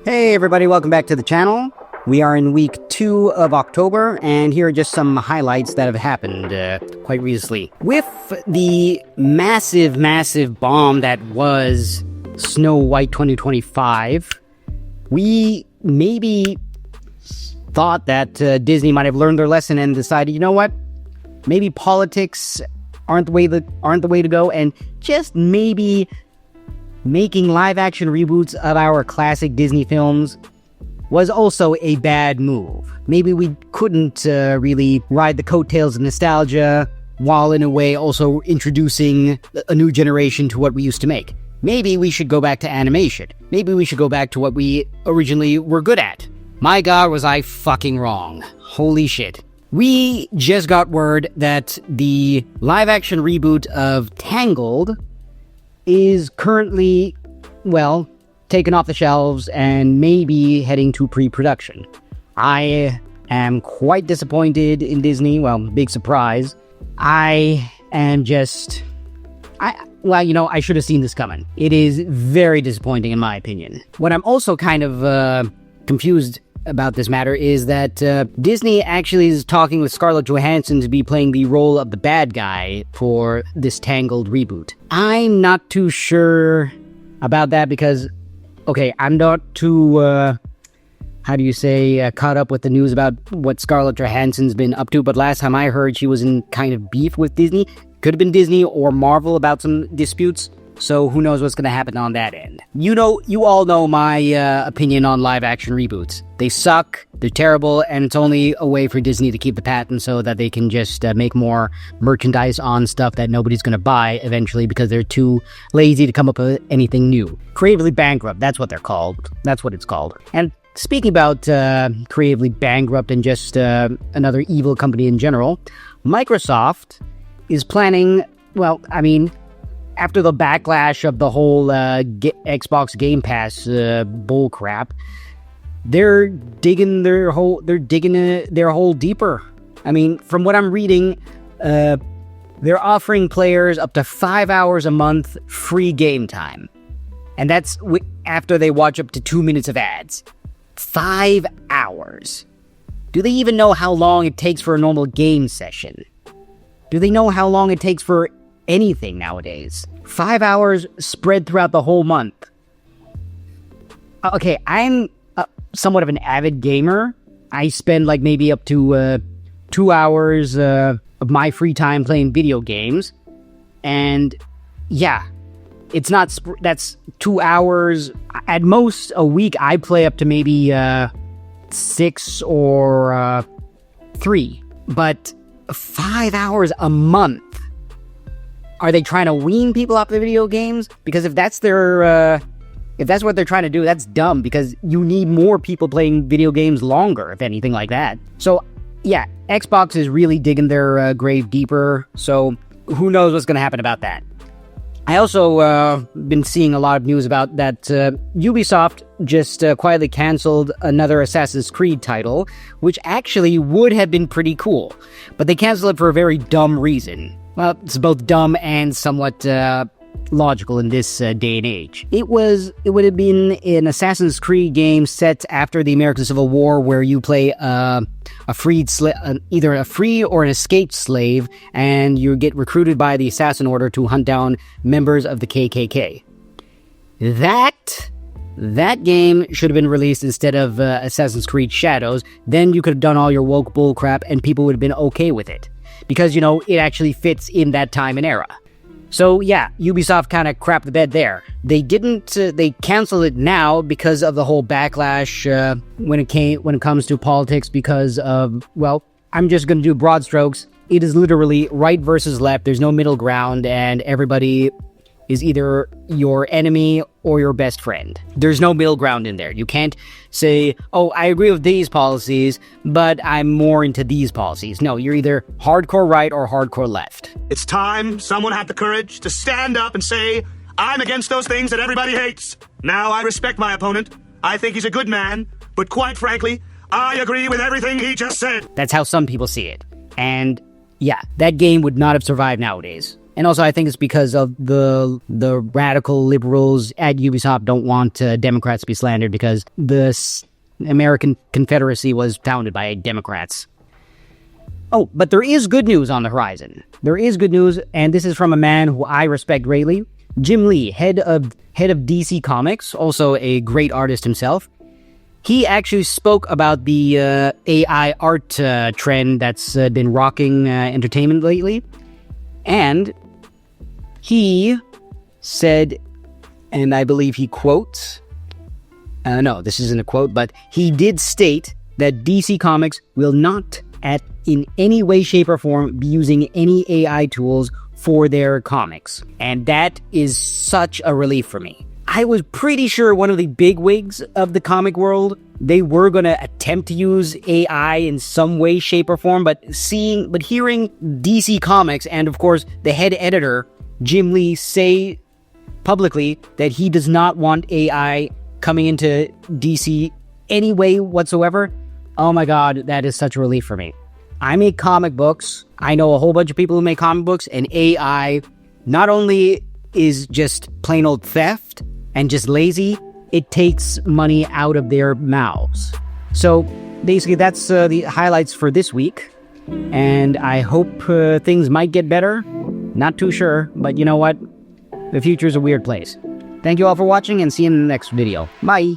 Hey everybody, welcome back to the channel. We are in week 2 of October, and here are just some highlights that have happened quite recently. With the massive bomb that was Snow White 2025, we maybe thought that Disney might have learned their lesson and decided, you know what, maybe politics aren't the way to go, and just maybe making live-action reboots of our classic Disney films was also a bad move. Maybe we couldn't really ride the coattails of nostalgia, while in a way also introducing a new generation to what we used to make. Maybe we should go back to animation. Maybe we should go back to what we originally were good at. My god, was I fucking wrong. Holy shit. We just got word that the live-action reboot of Tangled is currently, well, taken off the shelves and maybe heading to pre-production. I am quite disappointed in Disney. Well, big surprise. I am just... I should have seen this coming. It is very disappointing in my opinion. What I'm also kind of confused about this matter is that Disney actually is talking with Scarlett Johansson to be playing the role of the bad guy for this Tangled reboot. I'm not too sure about that because, okay, I'm not too, caught up with the news about what Scarlett Johansson's been up to, but last time I heard she was in kind of beef with Disney. Could have been Disney or Marvel about some disputes. So who knows what's going to happen on that end. You all know my opinion on live-action reboots. They suck, they're terrible, and it's only a way for Disney to keep the patent so that they can just make more merchandise on stuff that nobody's going to buy eventually because they're too lazy to come up with anything new. Creatively bankrupt, that's what they're called. That's what it's called. And speaking about creatively bankrupt and just another evil company in general, Microsoft is planning, after the backlash of the whole Xbox Game Pass bull crap, they're digging their hole deeper. I mean, from what I'm reading, they're offering players up to 5 hours a month free game time, and that's after they watch up to 2 minutes of ads. 5 hours. Do they even know how long it takes for a normal game session? Do they know how long it takes for anything nowadays? 5 hours spread throughout the whole month. Okay, I'm somewhat of an avid gamer. I spend maybe up to 2 hours of my free time playing video games. And yeah, it's not, that's 2 hours. At most a week, I play up to maybe 6 or 3. But 5 hours a month. Are they trying to wean people off the video games? Because if that's what they're trying to do, that's dumb, because you need more people playing video games longer, if anything like that. So, yeah, Xbox is really digging their grave deeper, so who knows what's going to happen about that. I also been seeing a lot of news about that Ubisoft just quietly canceled another Assassin's Creed title, which actually would have been pretty cool, but they canceled it for a very dumb reason. Well, it's both dumb and somewhat logical in this day and age. It would have been an Assassin's Creed game set after the American Civil War, where you play a freed either a free or an escaped slave, and you get recruited by the Assassin Order to hunt down members of the KKK. That game should have been released instead of Assassin's Creed Shadows. Then you could have done all your woke bullcrap, and people would have been okay with it. Because, it actually fits in that time and era. So, yeah, Ubisoft kind of crapped the bed there. They canceled it now because of the whole backlash when it comes to politics, because of, I'm just going to do broad strokes. It is literally right versus left. There's no middle ground, and everybody is either your enemy or your best friend. There's no middle ground in there. You can't say, oh, I agree with these policies, but I'm more into these policies. No, you're either hardcore right or hardcore left. It's time someone had the courage to stand up and say, I'm against those things that everybody hates. Now I respect my opponent. I think he's a good man, but quite frankly, I agree with everything he just said. That's how some people see it. And yeah, that game would not have survived nowadays. And also, I think it's because of the radical liberals at Ubisoft don't want Democrats to be slandered because the American Confederacy was founded by Democrats. Oh, but there is good news on the horizon. There is good news, and this is from a man who I respect greatly. Jim Lee, head of DC Comics, also a great artist himself. He actually spoke about the AI art trend that's been rocking entertainment lately. And he said, and I believe he quotes, no, this isn't a quote, but he did state that DC Comics will not in any way, shape, or form be using any AI tools for their comics. And that is such a relief for me. I was pretty sure one of the bigwigs of the comic world, they were going to attempt to use AI in some way, shape, or form, but hearing DC Comics and, of course, the head editor, Jim Lee, say publicly that he does not want AI coming into DC any way whatsoever, oh my god, that is such a relief for me. I make comic books, I know a whole bunch of people who make comic books, and AI not only is just plain old theft and just lazy, it takes money out of their mouths. So basically that's the highlights for this week, and I hope things might get better. Not too sure, but you know what? The future's a weird place. Thank you all for watching, and see you in the next video. Bye!